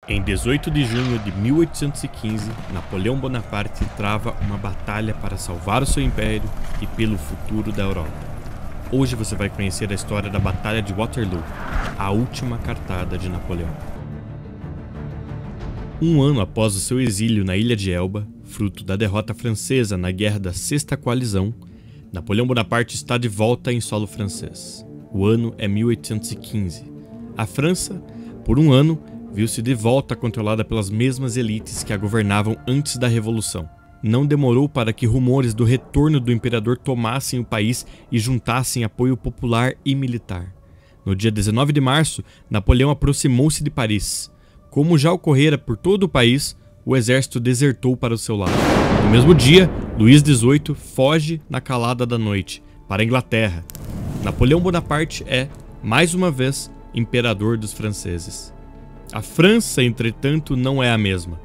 Em 18 de junho de 1815, Napoleão Bonaparte trava uma batalha para salvar o seu império e pelo futuro da Europa. Hoje você vai conhecer a história da Batalha de Waterloo, a última cartada de Napoleão. Um ano após o seu exílio na ilha de Elba, fruto da derrota francesa na Guerra da Sexta Coalizão, Napoleão Bonaparte está de volta em solo francês. O ano é 1815. A França, por um ano, viu-se de volta controlada pelas mesmas elites que a governavam antes da Revolução. Não demorou para que rumores do retorno do imperador tomassem o país e juntassem apoio popular e militar. No dia 19 de março, Napoleão aproximou-se de Paris. Como já ocorrera por todo o país, o exército desertou para o seu lado. No mesmo dia, Luís XVIII foge na calada da noite para a Inglaterra. Napoleão Bonaparte é, mais uma vez, imperador dos franceses. A França, entretanto, não é a mesma.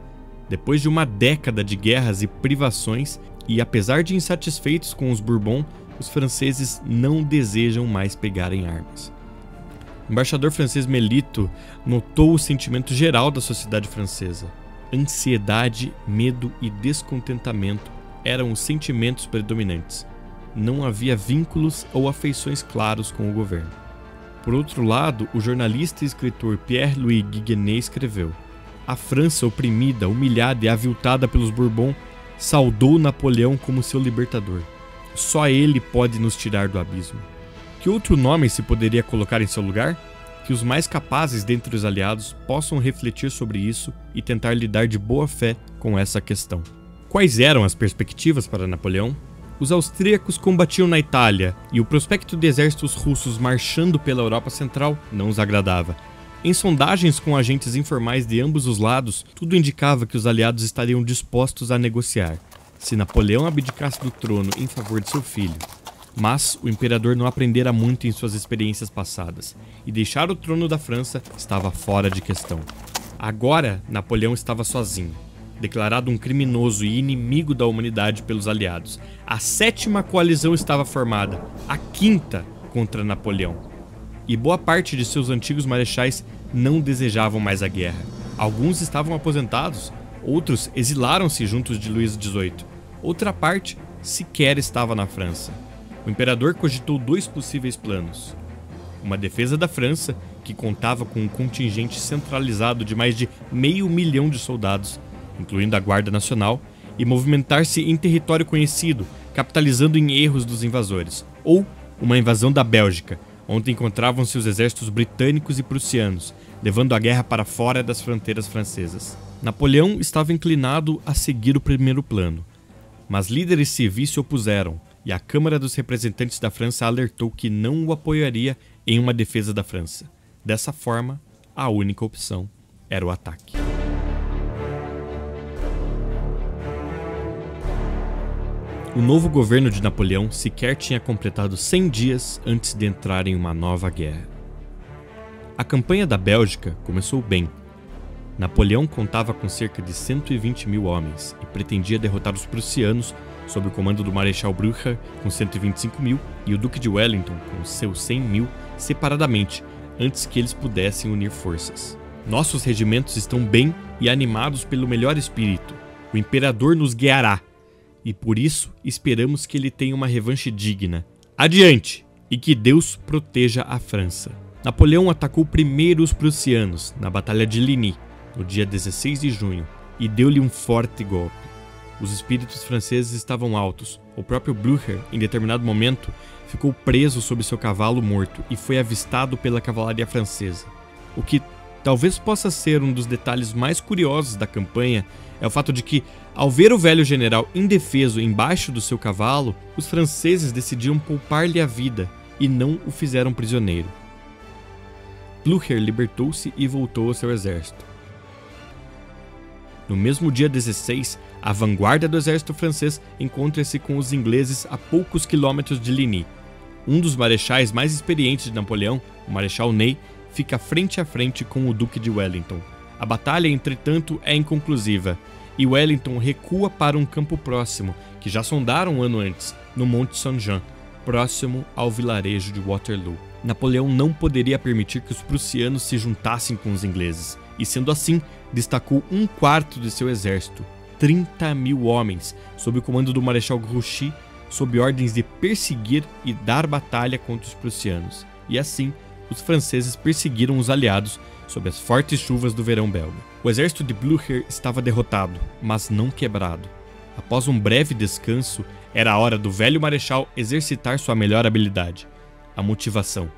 Depois de uma década de guerras e privações, e apesar de insatisfeitos com os Bourbon, os franceses não desejam mais pegar em armas. O embaixador francês Melito notou o sentimento geral da sociedade francesa. Ansiedade, medo e descontentamento eram os sentimentos predominantes. Não havia vínculos ou afeições claros com o governo. Por outro lado, o jornalista e escritor Pierre-Louis Guiguenet escreveu: a França oprimida, humilhada e aviltada pelos Bourbon saudou Napoleão como seu libertador. Só ele pode nos tirar do abismo. Que outro nome se poderia colocar em seu lugar? Que os mais capazes dentre os aliados possam refletir sobre isso e tentar lidar de boa fé com essa questão. Quais eram as perspectivas para Napoleão? Os austríacos combatiam na Itália e o prospecto de exércitos russos marchando pela Europa Central não os agradava. Em sondagens com agentes informais de ambos os lados, tudo indicava que os aliados estariam dispostos a negociar, se Napoleão abdicasse do trono em favor de seu filho. Mas o imperador não aprendera muito em suas experiências passadas, e deixar o trono da França estava fora de questão. Agora, Napoleão estava sozinho, declarado um criminoso e inimigo da humanidade pelos aliados. A 7ª coalizão estava formada, a 5ª contra Napoleão. E boa parte de seus antigos marechais não desejavam mais a guerra. Alguns estavam aposentados, outros exilaram-se juntos de Luís XVIII. Outra parte sequer estava na França. O imperador cogitou 2 possíveis planos. Uma defesa da França, que contava com um contingente centralizado de mais de 500 mil de soldados, incluindo a Guarda Nacional, e movimentar-se em território conhecido, capitalizando em erros dos invasores. Ou uma invasão da Bélgica, onde encontravam-se os exércitos britânicos e prussianos, levando a guerra para fora das fronteiras francesas. Napoleão estava inclinado a seguir o primeiro plano, mas líderes civis se opuseram, e a Câmara dos Representantes da França alertou que não o apoiaria em uma defesa da França. Dessa forma, a única opção era o ataque. O novo governo de Napoleão sequer tinha completado 100 dias antes de entrar em uma nova guerra. A campanha da Bélgica começou bem. Napoleão contava com cerca de 120 mil homens e pretendia derrotar os prussianos sob o comando do Marechal Blücher com 125 mil e o Duque de Wellington com seus 100 mil separadamente, antes que eles pudessem unir forças. Nossos regimentos estão bem e animados pelo melhor espírito. O imperador nos guiará. E por isso esperamos que ele tenha uma revanche digna. Adiante! E que Deus proteja a França. Napoleão atacou primeiro os prussianos na Batalha de Ligny, no dia 16 de junho, e deu-lhe um forte golpe. Os espíritos franceses estavam altos. O próprio Blücher, em determinado momento, ficou preso sob seu cavalo morto e foi avistado pela cavalaria francesa. O que talvez possa ser um dos detalhes mais curiosos da campanha é o fato de que, ao ver o velho general indefeso embaixo do seu cavalo, os franceses decidiram poupar-lhe a vida e não o fizeram prisioneiro. Blücher libertou-se e voltou ao seu exército. No mesmo dia 16, a vanguarda do exército francês encontra-se com os ingleses a poucos quilômetros de Ligny. Um dos marechais mais experientes de Napoleão, o Marechal Ney, fica frente a frente com o Duque de Wellington. A batalha, entretanto, é inconclusiva, e Wellington recua para um campo próximo, que já sondaram um ano antes, no Monte Saint-Jean, próximo ao vilarejo de Waterloo. Napoleão não poderia permitir que os prussianos se juntassem com os ingleses, e, sendo assim, destacou 1/4 de seu exército, 30.000 homens, sob o comando do Marechal Grouchy, sob ordens de perseguir e dar batalha contra os prussianos. E assim, os franceses perseguiram os aliados sob as fortes chuvas do verão belga. O exército de Blücher estava derrotado, mas não quebrado. Após um breve descanso, era a hora do velho marechal exercitar sua melhor habilidade, a motivação.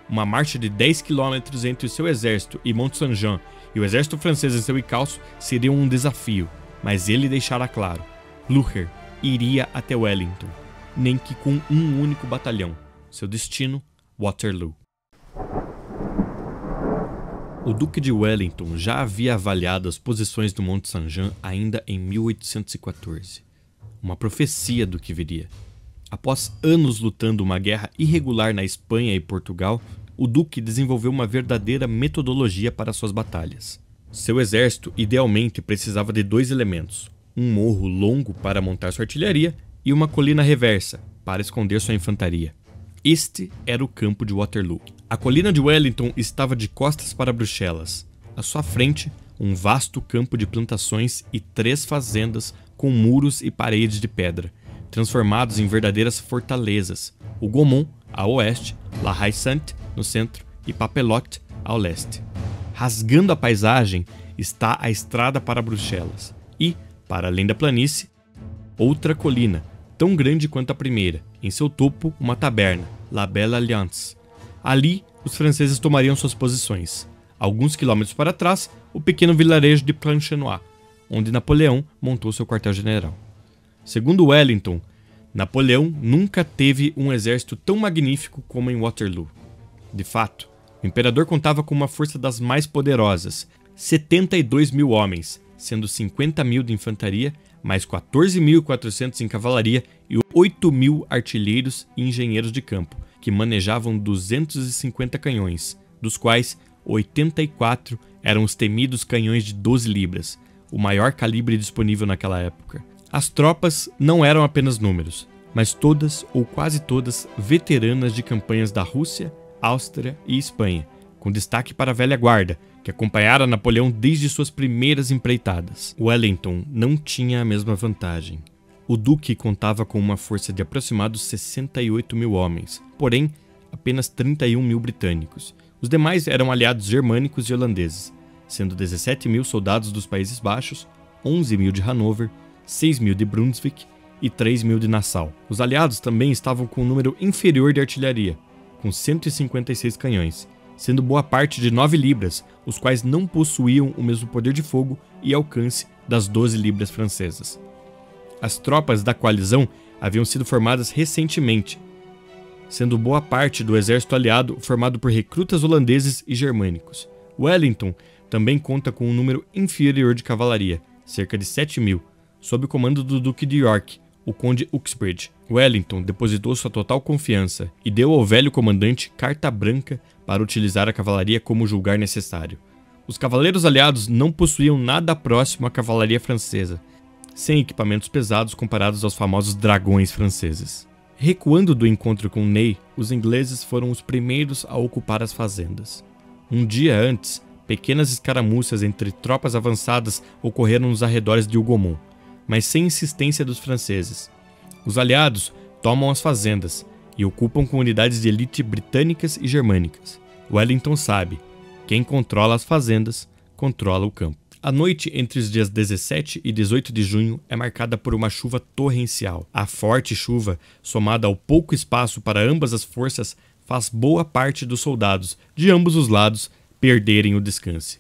Uma marcha de 10 km entre o seu exército e Mont-Saint-Jean e o exército francês em seu encalço seria um desafio, mas ele deixara claro: Blücher iria até Wellington, nem que com um único batalhão. Seu destino, Waterloo. O Duque de Wellington já havia avaliado as posições do Mont-Saint-Jean ainda em 1814. Uma profecia do que viria. Após anos lutando uma guerra irregular na Espanha e Portugal, o Duque desenvolveu uma verdadeira metodologia para suas batalhas. Seu exército idealmente precisava de 2 elementos: um morro longo para montar sua artilharia e uma colina reversa para esconder sua infantaria. Este era o campo de Waterloo. A colina de Wellington estava de costas para Bruxelas. À sua frente, um vasto campo de plantações e 3 fazendas com muros e paredes de pedra, transformados em verdadeiras fortalezas: o Gaumont, a oeste, La Haye-Sainte, no centro, e Papelotte, ao leste. Rasgando a paisagem está a estrada para Bruxelas e, para além da planície, outra colina, tão grande quanto a primeira, em seu topo uma taberna, La Belle Alliance. Ali, os franceses tomariam suas posições. Alguns quilômetros para trás, o pequeno vilarejo de Planchenoit, onde Napoleão montou seu quartel-general. Segundo Wellington, Napoleão nunca teve um exército tão magnífico como em Waterloo. De fato, o imperador contava com uma força das mais poderosas, 72.000 homens, sendo 50.000 de infantaria, mais 14.400 em cavalaria e 8.000 artilheiros e engenheiros de campo, que manejavam 250 canhões, dos quais 84 eram os temidos canhões de 12 libras, o maior calibre disponível naquela época. As tropas não eram apenas números, mas todas ou quase todas veteranas de campanhas da Rússia, Áustria e Espanha, com destaque para a velha guarda, que acompanhara Napoleão desde suas primeiras empreitadas. Wellington não tinha a mesma vantagem. O Duque contava com uma força de aproximados 68.000 homens, porém apenas 31.000 britânicos. Os demais eram aliados germânicos e holandeses, sendo 17.000 soldados dos Países Baixos, 11.000 de Hanover, 6.000 de Brunswick e 3.000 de Nassau. Os aliados também estavam com um número inferior de artilharia, com 156 canhões, sendo boa parte de 9 libras, os quais não possuíam o mesmo poder de fogo e alcance das 12 libras francesas. As tropas da coalizão haviam sido formadas recentemente, sendo boa parte do exército aliado formado por recrutas holandeses e germânicos. Wellington também conta com um número inferior de cavalaria, cerca de 7.000, sob o comando do Duque de York, o Conde Uxbridge. Wellington depositou sua total confiança e deu ao velho comandante carta branca para utilizar a cavalaria como julgar necessário. Os cavaleiros aliados não possuíam nada próximo à cavalaria francesa, sem equipamentos pesados comparados aos famosos dragões franceses. Recuando do encontro com Ney, os ingleses foram os primeiros a ocupar as fazendas. Um dia antes, pequenas escaramuças entre tropas avançadas ocorreram nos arredores de Hougomont, mas sem insistência dos franceses. Os aliados tomam as fazendas e ocupam com unidades de elite britânicas e germânicas. Wellington sabe: quem controla as fazendas, controla o campo. A noite entre os dias 17 e 18 de junho é marcada por uma chuva torrencial. A forte chuva, somada ao pouco espaço para ambas as forças, faz boa parte dos soldados, de ambos os lados, perderem o descanso.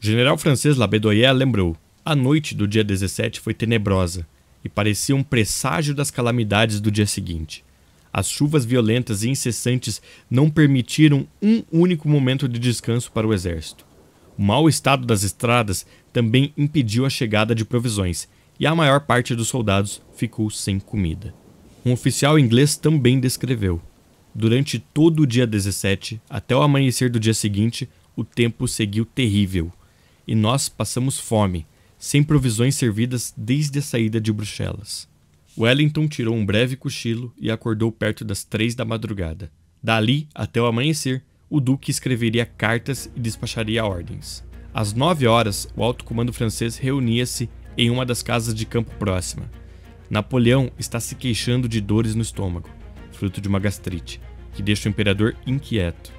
O general francês Labedoyer lembrou: a noite do dia 17 foi tenebrosa e parecia um presságio das calamidades do dia seguinte. As chuvas violentas e incessantes não permitiram um único momento de descanso para o exército. O mau estado das estradas também impediu a chegada de provisões, e a maior parte dos soldados ficou sem comida. Um oficial inglês também descreveu: durante todo o dia 17, até o amanhecer do dia seguinte, o tempo seguiu terrível, e nós passamos fome, sem provisões servidas desde a saída de Bruxelas. Wellington tirou um breve cochilo e acordou perto das 3 da madrugada. Dali, até o amanhecer, o Duque escreveria cartas e despacharia ordens. Às 9 horas, o alto comando francês reunia-se em uma das casas de campo próxima. Napoleão está se queixando de dores no estômago, fruto de uma gastrite, que deixa o imperador inquieto.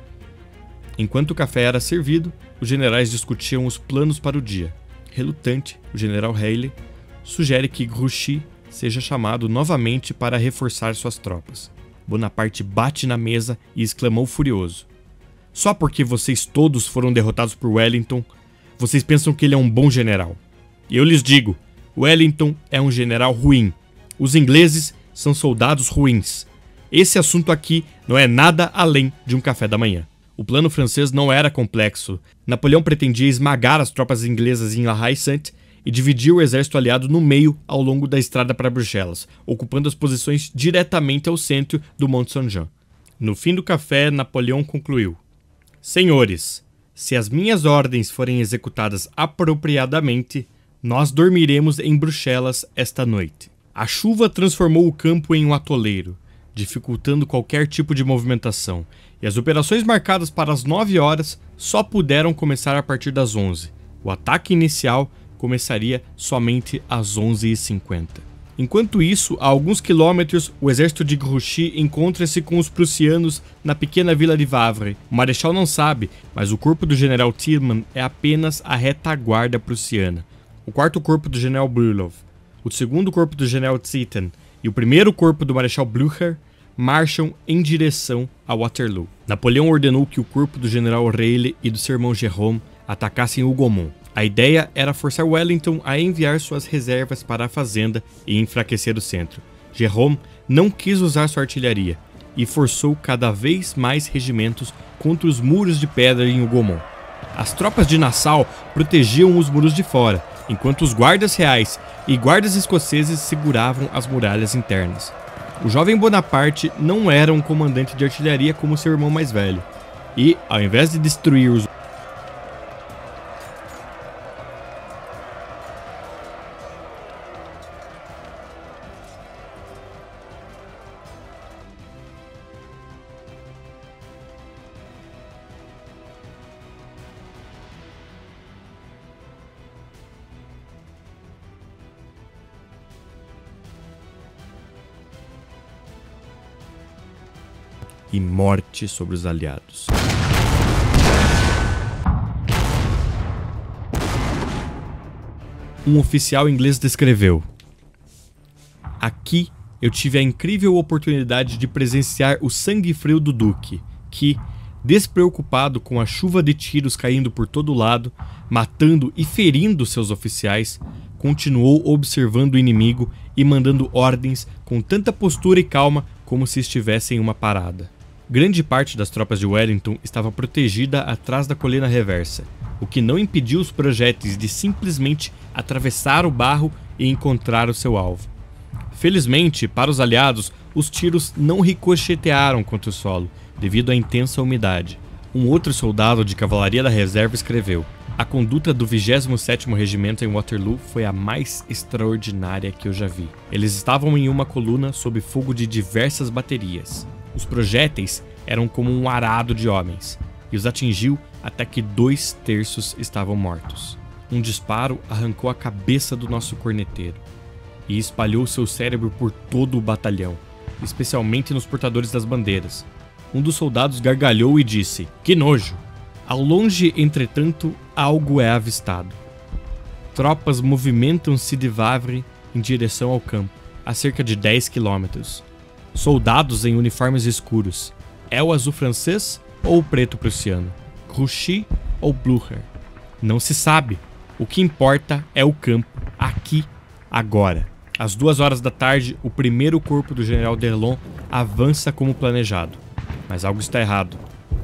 Enquanto o café era servido, os generais discutiam os planos para o dia. Relutante, o general Reille sugere que Grouchy seja chamado novamente para reforçar suas tropas. Bonaparte bate na mesa e exclamou furioso: "Só porque vocês todos foram derrotados por Wellington, vocês pensam que ele é um bom general. E eu lhes digo, Wellington é um general ruim. Os ingleses são soldados ruins. Esse assunto aqui não é nada além de um café da manhã." O plano francês não era complexo. Napoleão pretendia esmagar as tropas inglesas em La Haye-Sainte e dividir o exército aliado no meio ao longo da estrada para Bruxelas, ocupando as posições diretamente ao centro do Monte Saint-Jean. No fim do café, Napoleão concluiu: "Senhores, se as minhas ordens forem executadas apropriadamente, nós dormiremos em Bruxelas esta noite." A chuva transformou o campo em um atoleiro, dificultando qualquer tipo de movimentação, e as operações marcadas para as 9 horas só puderam começar a partir das 11. O ataque inicial começaria somente às 11h50. Enquanto isso, a alguns quilômetros, o exército de Grouchy encontra-se com os prussianos na pequena vila de Wavre. O marechal não sabe, mas o corpo do general Thielmann é apenas a retaguarda prussiana. O 4º corpo do general Bülow, o 2º corpo do general Zieten e o 1º corpo do marechal Blücher marcham em direção a Waterloo. Napoleão ordenou que o corpo do general Reille e do seu irmão Jérôme atacassem Hougomont. A ideia era forçar Wellington a enviar suas reservas para a fazenda e enfraquecer o centro. Jérôme não quis usar sua artilharia e forçou cada vez mais regimentos contra os muros de pedra em Hougomont. As tropas de Nassau protegiam os muros de fora, enquanto os guardas reais e guardas escoceses seguravam as muralhas internas. O jovem Bonaparte não era um comandante de artilharia como seu irmão mais velho, e, ao invés de destruir os e morte sobre os aliados. Um oficial inglês descreveu: "Aqui eu tive a incrível oportunidade de presenciar o sangue frio do Duque, que, despreocupado com a chuva de tiros caindo por todo lado, matando e ferindo seus oficiais, continuou observando o inimigo e mandando ordens com tanta postura e calma como se estivesse em uma parada." Grande parte das tropas de Wellington estava protegida atrás da colina reversa, o que não impediu os projéteis de simplesmente atravessar o barro e encontrar o seu alvo. Felizmente, para os aliados, os tiros não ricochetearam contra o solo, devido à intensa umidade. Um outro soldado de cavalaria da reserva escreveu: "A conduta do 27º Regimento em Waterloo foi a mais extraordinária que eu já vi. Eles estavam em uma coluna sob fogo de diversas baterias. Os projéteis eram como um arado de homens, e os atingiu até que 2/3 estavam mortos. Um disparo arrancou a cabeça do nosso corneteiro e espalhou seu cérebro por todo o batalhão, especialmente nos portadores das bandeiras. Um dos soldados gargalhou e disse: 'Que nojo!' Ao longe, entretanto, algo é avistado. Tropas movimentam-se de Wavre em direção ao campo, a cerca de 10 quilômetros. Soldados em uniformes escuros. É o azul francês ou o preto prussiano? Grouchy ou Blücher? Não se sabe. O que importa é o campo, aqui, agora." Às 2 horas da tarde, o 1º corpo do general d'Erlon avança como planejado. Mas algo está errado.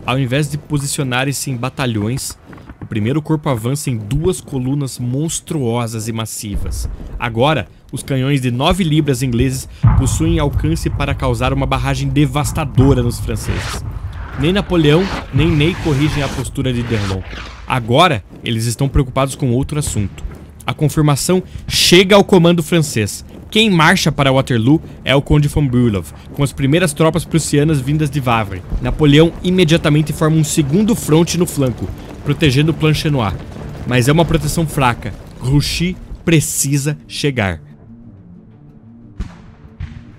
Ao invés de posicionarem-se em batalhões, o 1º corpo avança em 2 colunas monstruosas e massivas. Agora, os canhões de 9 libras ingleses possuem alcance para causar uma barragem devastadora nos franceses. Nem Napoleão nem Ney corrigem a postura de d'Erlon. Agora, eles estão preocupados com outro assunto. A confirmação chega ao comando francês. Quem marcha para Waterloo é o Conde von Bülow, com as primeiras tropas prussianas vindas de Wavre. Napoleão imediatamente forma um segundo fronte no flanco, protegendo Planchenoit. mas é uma proteção fraca. Grouchy precisa chegar.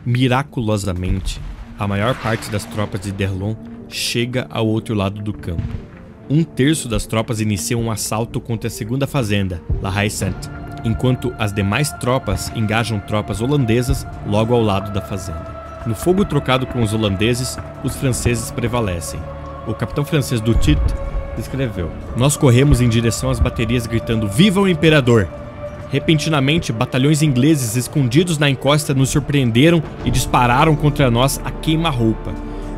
Miraculosamente, a maior parte das tropas de D'Erlon chega ao outro lado do campo. 1/3 das tropas iniciam um assalto contra a segunda fazenda, La Haye-Sainte, enquanto as demais tropas engajam tropas holandesas logo ao lado da fazenda. No fogo trocado com os holandeses, os franceses prevalecem. O capitão francês Dutit descreveu: "Nós corremos em direção às baterias gritando Viva o Imperador! Repentinamente, batalhões ingleses escondidos na encosta nos surpreenderam e dispararam contra nós a queima-roupa.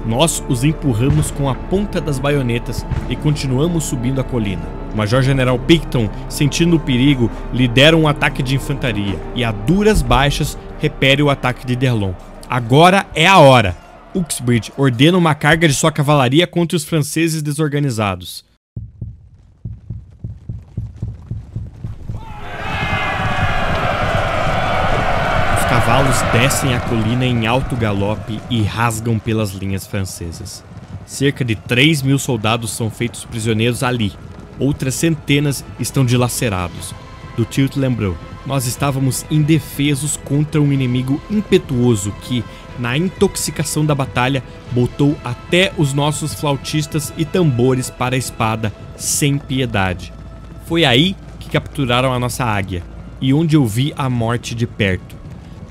Nós os empurramos com a ponta das baionetas e continuamos subindo a colina. O Major-General Picton, sentindo o perigo, lidera um ataque de infantaria e a duras baixas repele o ataque de D'Erlon. Agora é a hora. Uxbridge ordena uma carga de sua cavalaria contra os franceses desorganizados. Os cavalos descem a colina em alto galope e rasgam pelas linhas francesas. Cerca de 3.000 soldados são feitos prisioneiros ali. Outras centenas estão dilacerados. Dutillet lembrou: nós estávamos indefesos contra um inimigo impetuoso que, na intoxicação da batalha, botou até os nossos flautistas e tambores para a espada, sem piedade. Foi aí que capturaram a nossa águia, e onde eu vi a morte de perto,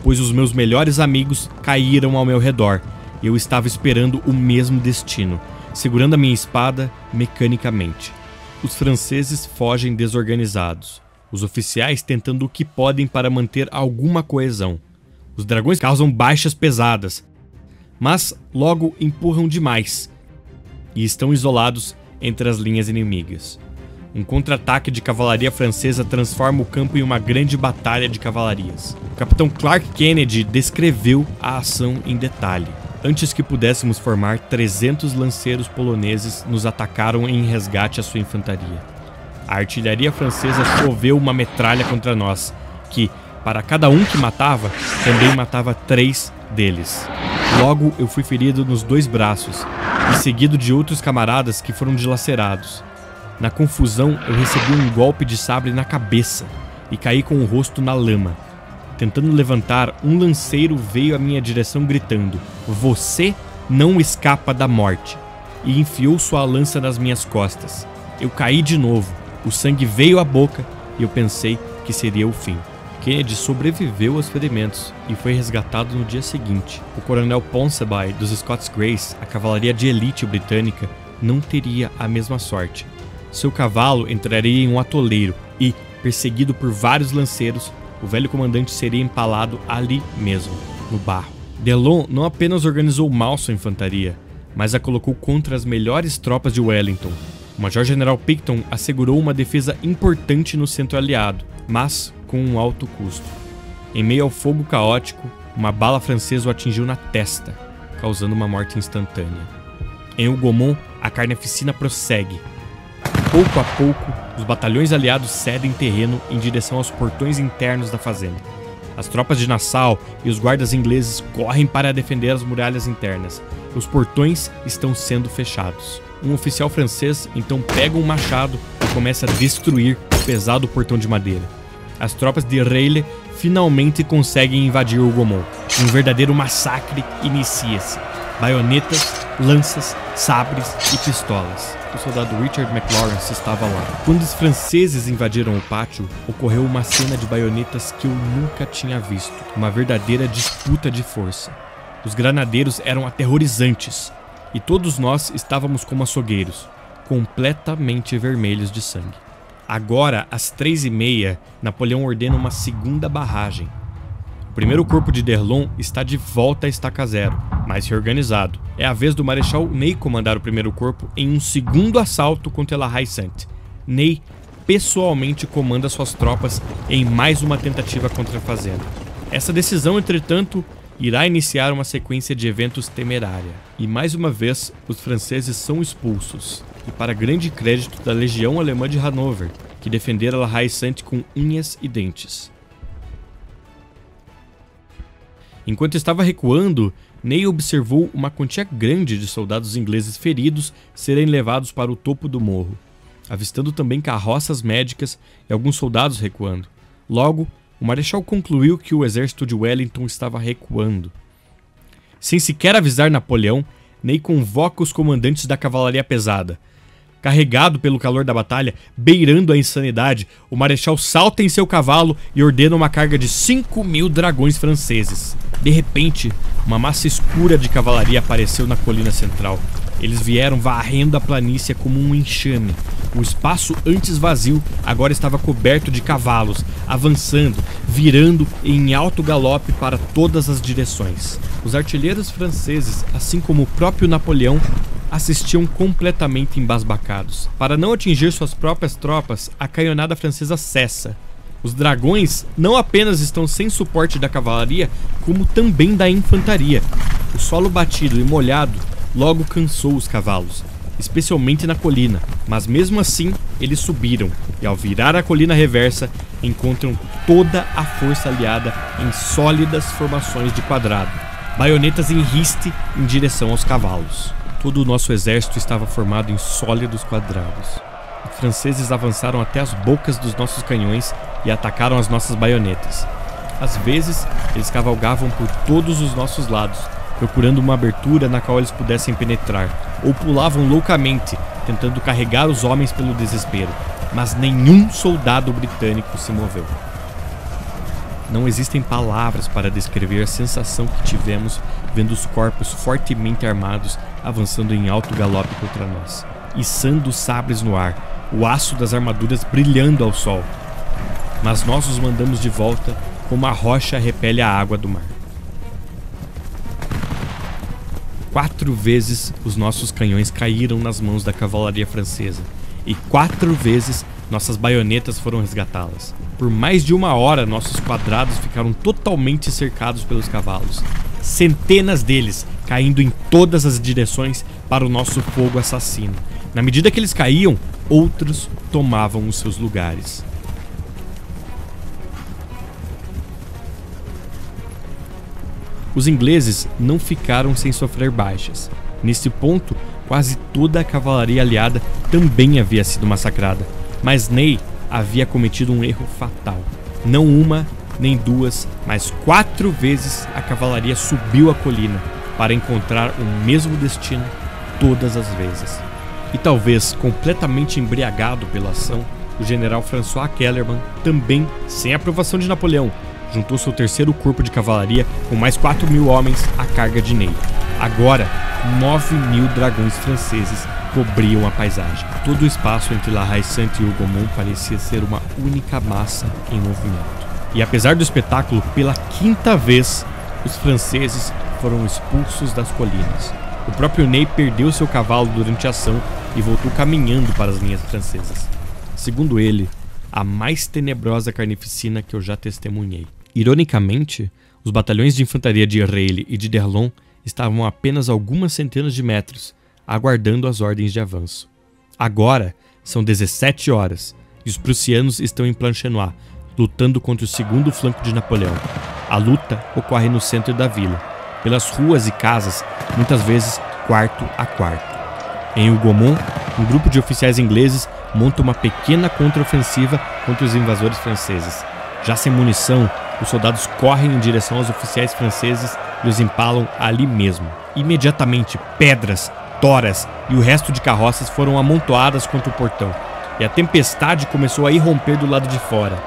pois os meus melhores amigos caíram ao meu redor. Eu estava esperando o mesmo destino, segurando a minha espada mecanicamente. Os franceses fogem desorganizados, os oficiais tentando o que podem para manter alguma coesão. Os dragões causam baixas pesadas, mas logo empurram demais e estão isolados entre as linhas inimigas. Um contra-ataque de cavalaria francesa transforma o campo em uma grande batalha de cavalarias. O capitão Clark Kennedy descreveu a ação em detalhe. Antes que pudéssemos formar, 300 lanceiros poloneses nos atacaram em resgate à sua infantaria. A artilharia francesa choveu uma metralha contra nós, que, para cada um que matava, também matava 3 deles. Logo eu fui ferido nos 2 braços, e seguido de outros camaradas que foram dilacerados. Na confusão, eu recebi um golpe de sabre na cabeça e caí com o rosto na lama. Tentando levantar, um lanceiro veio à minha direção gritando: "Você não escapa da morte!" e enfiou sua lança nas minhas costas. Eu caí de novo, o sangue veio à boca e eu pensei que seria o fim. Kennedy sobreviveu aos ferimentos e foi resgatado no dia seguinte. O coronel Ponsonby dos Scots Greys, a cavalaria de elite britânica, não teria a mesma sorte. Seu cavalo entraria em um atoleiro e, perseguido por vários lanceiros, o velho comandante seria empalado ali mesmo, no barro. D'Erlon não apenas organizou mal sua infantaria, mas a colocou contra as melhores tropas de Wellington. O Major-General Picton assegurou uma defesa importante no centro aliado, mas com um alto custo. Em meio ao fogo caótico, uma bala francesa o atingiu na testa, causando uma morte instantânea. Em Hougomont, a carneficina prossegue. Pouco a pouco, os batalhões aliados cedem terreno em direção aos portões internos da fazenda. As tropas de Nassau e os guardas ingleses correm para defender as muralhas internas. Os portões estão sendo fechados. Um oficial francês então pega um machado e começa a destruir o pesado portão de madeira. As tropas de Reille finalmente conseguem invadir Hougomont. Um verdadeiro massacre inicia-se. Baionetas, lanças, sabres e pistolas. O soldado Richard McLawrence estava lá. Quando os franceses invadiram o pátio, ocorreu uma cena de baionetas que eu nunca tinha visto. Uma verdadeira disputa de força. Os granadeiros eram aterrorizantes, e todos nós estávamos como açougueiros, completamente vermelhos de sangue. Agora, às 3h30, Napoleão ordena uma segunda barragem. O primeiro corpo de D'Erlon está de volta à estaca zero, mais reorganizado. É a vez do Marechal Ney comandar o primeiro corpo em um segundo assalto contra La Haye-Sainte. Ney pessoalmente comanda suas tropas em mais uma tentativa contra a fazenda. Essa decisão, entretanto, irá iniciar uma sequência de eventos temerária. E mais uma vez, os franceses são expulsos. E para grande crédito da Legião Alemã de Hanover, que defendera La Haye-Sainte com unhas e dentes. Enquanto estava recuando, Ney observou uma quantia grande de soldados ingleses feridos serem levados para o topo do morro. avistando também carroças médicas e alguns soldados recuando. Logo, o marechal concluiu que o exército de Wellington estava recuando. Sem sequer avisar Napoleão, Ney convoca os comandantes da cavalaria pesada. Carregado pelo calor da batalha, beirando a insanidade, o marechal salta em seu cavalo e ordena uma carga de 5.000 dragões franceses. De repente, uma massa escura de cavalaria apareceu na colina central. Eles vieram varrendo a planície como um enxame. O espaço antes vazio agora estava coberto de cavalos, avançando, virando em alto galope para todas as direções. Os artilheiros franceses, assim como o próprio Napoleão, assistiam completamente embasbacados. Para não atingir suas próprias tropas, a canhonada francesa cessa. Os dragões não apenas estão sem suporte da cavalaria, como também da infantaria. O solo batido e molhado logo cansou os cavalos, especialmente na colina, mas mesmo assim eles subiram e ao virar a colina reversa encontram toda a força aliada em sólidas formações de quadrado, baionetas em riste em direção aos cavalos. Todo o nosso exército estava formado em sólidos quadrados. Os franceses avançaram até as bocas dos nossos canhões e atacaram as nossas baionetas. Às vezes, eles cavalgavam por todos os nossos lados, procurando uma abertura na qual eles pudessem penetrar, ou pulavam loucamente, tentando carregar os homens pelo desespero, mas nenhum soldado britânico se moveu. Não existem palavras para descrever a sensação que tivemos vendo os corpos fortemente armados avançando em alto galope contra nós, içando os sabres no ar, o aço das armaduras brilhando ao sol. Mas nós os mandamos de volta como a rocha repele a água do mar. 4 vezes os nossos canhões caíram nas mãos da cavalaria francesa e 4 vezes nossas baionetas foram resgatá-las. Por mais de 1 hora, nossos quadrados ficaram totalmente cercados pelos cavalos. Centenas deles caindo em todas as direções para o nosso fogo assassino. Na medida que eles caíam, outros tomavam os seus lugares. Os ingleses não ficaram sem sofrer baixas. Nesse ponto, quase toda a cavalaria aliada também havia sido massacrada. Mas Ney havia cometido um erro fatal. Não 1, nem 2, mas 4 vezes a cavalaria subiu a colina para encontrar o mesmo destino todas as vezes. E talvez completamente embriagado pela ação, o general François Kellerman, também sem aprovação de Napoleão, juntou seu 3º corpo de cavalaria com mais 4.000 homens à carga de Ney. Agora, 9.000 dragões franceses cobriam a paisagem. Todo o espaço entre La Haye Sainte e Hougomont parecia ser uma única massa em movimento. E apesar do espetáculo, pela 5ª vez, os franceses foram expulsos das colinas. O próprio Ney perdeu seu cavalo durante a ação e voltou caminhando para as linhas francesas. Segundo ele, a mais tenebrosa carnificina que eu já testemunhei. Ironicamente, os batalhões de infantaria de Reille e de D'Erlon estavam a apenas algumas centenas de metros, aguardando as ordens de avanço. Agora são 17 horas e os prussianos estão em Planchenoit, lutando contra o 2º flanco de Napoleão. A luta ocorre no centro da vila, pelas ruas e casas, muitas vezes quarto a quarto. Em Hougomont, um grupo de oficiais ingleses monta uma pequena contraofensiva contra os invasores franceses. Já sem munição, os soldados correm em direção aos oficiais franceses e os empalam ali mesmo. Imediatamente, pedras, toras e o resto de carroças foram amontoadas contra o portão, e a tempestade começou a irromper do lado de fora.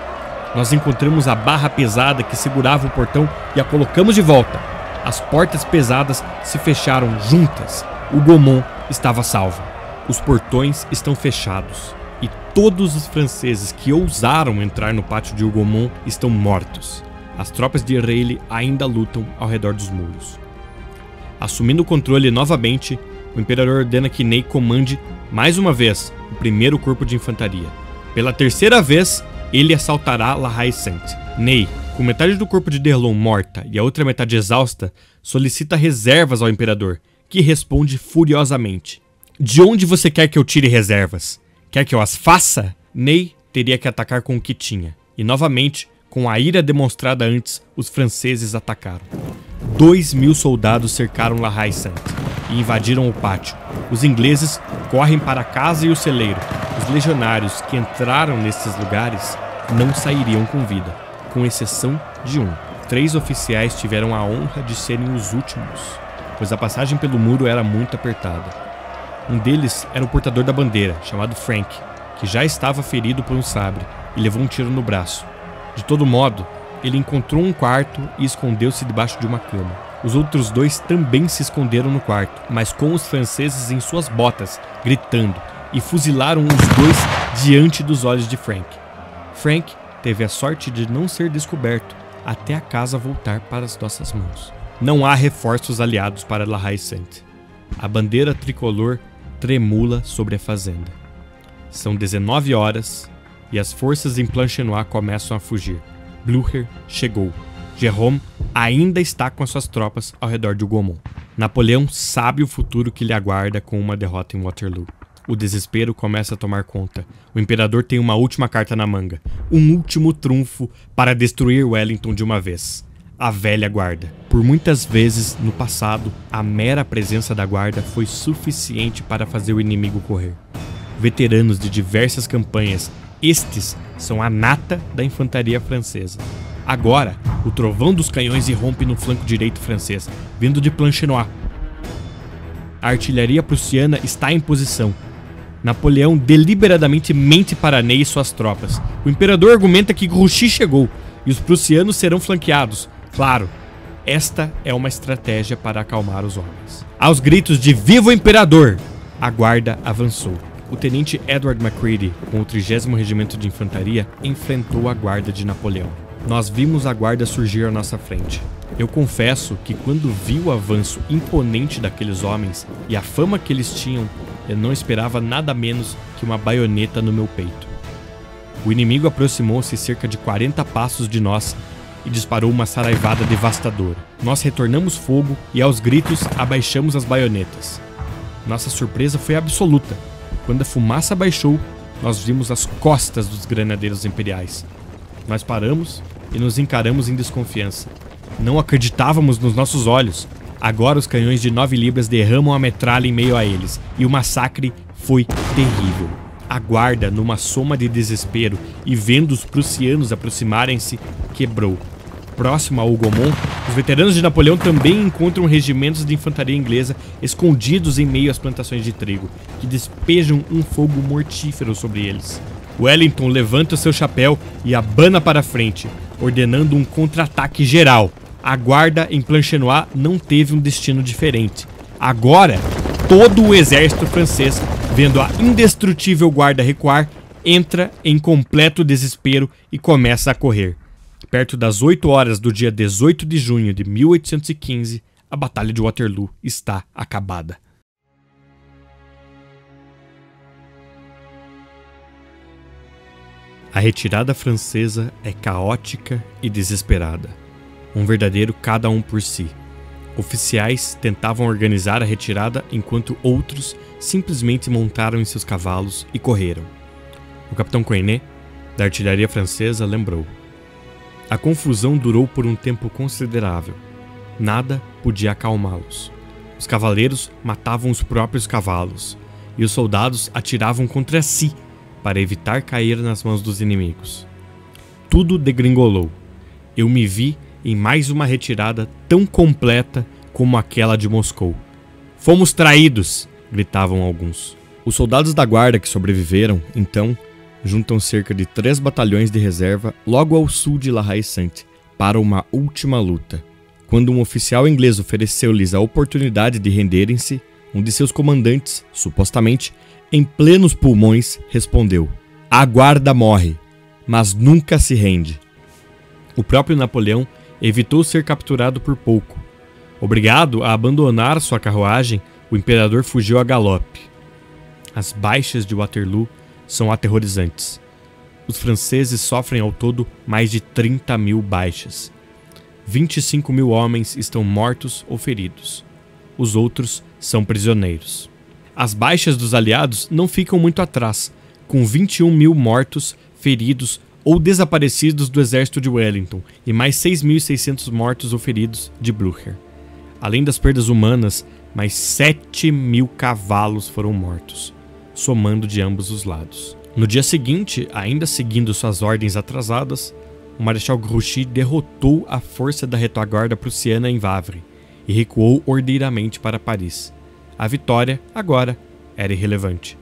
Nós encontramos a barra pesada que segurava o portão e a colocamos de volta. As portas pesadas se fecharam juntas. Hougomont estava salvo. Os portões estão fechados e todos os franceses que ousaram entrar no pátio de Hougomont estão mortos. As tropas de Reille ainda lutam ao redor dos muros. Assumindo o controle novamente, o imperador ordena que Ney comande mais uma vez o 1º corpo de infantaria. Pela 3ª vez, ele assaltará La Haye Sainte. Ney, com metade do corpo de D'Erlon morta e a outra metade exausta, solicita reservas ao imperador, que responde furiosamente: "De onde você quer que eu tire reservas? Quer que eu as faça?" Ney teria que atacar com o que tinha. E novamente, com a ira demonstrada antes, os franceses atacaram. 2.000 soldados cercaram La Haye Sainte e invadiram o pátio. Os ingleses correm para a casa e o celeiro. Os legionários que entraram nesses lugares não sairiam com vida, com exceção de um. 3 oficiais tiveram a honra de serem os últimos, pois a passagem pelo muro era muito apertada. Um deles era o portador da bandeira, chamado Frank, que já estava ferido por um sabre e levou um tiro no braço. De todo modo, ele encontrou um quarto e escondeu-se debaixo de uma cama. Os outros 2 também se esconderam no quarto, mas com os franceses em suas botas, gritando, e fuzilaram os 2 diante dos olhos de Frank. Frank teve a sorte de não ser descoberto até a casa voltar para as nossas mãos. Não há reforços aliados para La Haye-Sainte. A bandeira tricolor tremula sobre a fazenda. São 19 horas e as forças em Planchenoit começam a fugir. Blücher chegou. Jérôme ainda está com as suas tropas ao redor de Hougomont. Napoleão sabe o futuro que lhe aguarda com uma derrota em Waterloo. O desespero começa a tomar conta. O imperador tem uma última carta na manga. Um último trunfo para destruir Wellington de uma vez. A velha guarda. Por muitas vezes no passado, a mera presença da guarda foi suficiente para fazer o inimigo correr. Veteranos de diversas campanhas, estes são a nata da infantaria francesa. Agora, o trovão dos canhões irrompe no flanco direito francês, vindo de Planchenoit. A artilharia prussiana está em posição. Napoleão deliberadamente mente para Ney e suas tropas. O imperador argumenta que Grouchy chegou e os prussianos serão flanqueados. Claro, esta é uma estratégia para acalmar os homens. Aos gritos de "Viva o Imperador!", a guarda avançou. O tenente Edward Macready, com o 30º Regimento de Infantaria, enfrentou a guarda de Napoleão. Nós vimos a guarda surgir à nossa frente. Eu confesso que quando vi o avanço imponente daqueles homens e a fama que eles tinham, eu não esperava nada menos que uma baioneta no meu peito. O inimigo aproximou-se cerca de 40 passos de nós e disparou uma saraivada devastadora. Nós retornamos fogo e aos gritos abaixamos as baionetas. Nossa surpresa foi absoluta. Quando a fumaça baixou, nós vimos as costas dos granadeiros imperiais. Nós paramos e nos encaramos em desconfiança. Não acreditávamos nos nossos olhos. Agora os canhões de 9 libras derramam a metralha em meio a eles, e o massacre foi terrível. A guarda, numa soma de desespero e vendo os prussianos aproximarem-se, quebrou. Próximo a Hougomont, os veteranos de Napoleão também encontram regimentos de infantaria inglesa escondidos em meio às plantações de trigo, que despejam um fogo mortífero sobre eles. Wellington levanta o seu chapéu e abana para frente, ordenando um contra-ataque geral. A guarda em Planchenoit não teve um destino diferente. Agora, todo o exército francês, vendo a indestrutível guarda recuar, entra em completo desespero e começa a correr. Perto das 8 horas do dia 18 de junho de 1815, a Batalha de Waterloo está acabada. A retirada francesa é caótica e desesperada. Um verdadeiro cada um por si. Oficiais tentavam organizar a retirada enquanto outros simplesmente montaram em seus cavalos e correram. O capitão Coignet, da artilharia francesa, lembrou: a confusão durou por um tempo considerável. Nada podia acalmá-los. Os cavaleiros matavam os próprios cavalos, e os soldados atiravam contra si para evitar cair nas mãos dos inimigos. Tudo degringolou. Eu me vi em mais uma retirada tão completa como aquela de Moscou. "Fomos traídos!" gritavam alguns. Os soldados da guarda que sobreviveram, então, juntam cerca de 3 batalhões de reserva logo ao sul de La Haye-Sainte para uma última luta. Quando um oficial inglês ofereceu-lhes a oportunidade de renderem-se, um de seus comandantes, supostamente, em plenos pulmões, respondeu: "A guarda morre, mas nunca se rende." O próprio Napoleão evitou ser capturado por pouco. Obrigado a abandonar sua carruagem, o imperador fugiu a galope. As baixas de Waterloo são aterrorizantes. Os franceses sofrem ao todo mais de 30.000 baixas. 25.000 homens estão mortos ou feridos. Os outros são prisioneiros. As baixas dos aliados não ficam muito atrás, com 21.000 mortos, feridos ou desaparecidos do exército de Wellington e mais 6.600 mortos ou feridos de Blücher. Além das perdas humanas, mas 7.000 cavalos foram mortos, somando de ambos os lados. No dia seguinte, ainda seguindo suas ordens atrasadas, o Marechal Grouchy derrotou a força da retaguarda prussiana em Wavre e recuou ordeiramente para Paris. A vitória, agora, era irrelevante.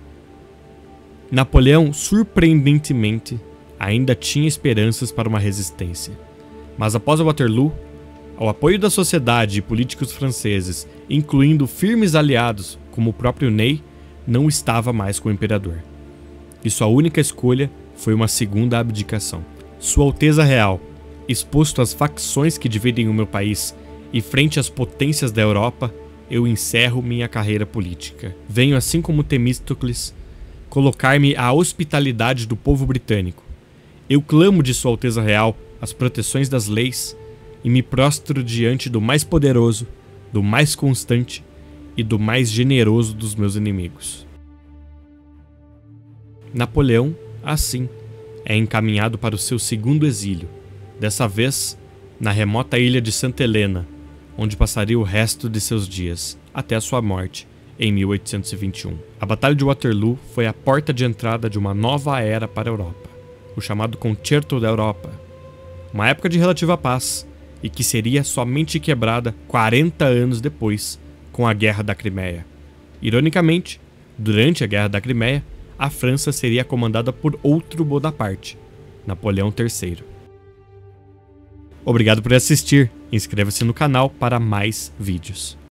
Napoleão, surpreendentemente, ainda tinha esperanças para uma resistência. Mas após Waterloo, ao apoio da sociedade e políticos franceses, incluindo firmes aliados como o próprio Ney, não estava mais com o imperador. E sua única escolha foi uma segunda abdicação. Sua Alteza Real, exposto às facções que dividem o meu país e frente às potências da Europa, eu encerro minha carreira política. Venho, assim como Temístocles, colocar-me à hospitalidade do povo britânico. Eu clamo de Sua Alteza Real as proteções das leis e me prostro diante do mais poderoso, do mais constante e do mais generoso dos meus inimigos. Napoleão, assim, é encaminhado para o seu segundo exílio, dessa vez na remota ilha de Santa Helena, onde passaria o resto de seus dias, até a sua morte, em 1821. A Batalha de Waterloo foi a porta de entrada de uma nova era para a Europa, o chamado Concerto da Europa, uma época de relativa paz, e que seria somente quebrada 40 anos depois, com a Guerra da Crimeia. Ironicamente, durante a Guerra da Crimeia, a França seria comandada por outro Bonaparte, Napoleão III. Obrigado por assistir, inscreva-se no canal para mais vídeos.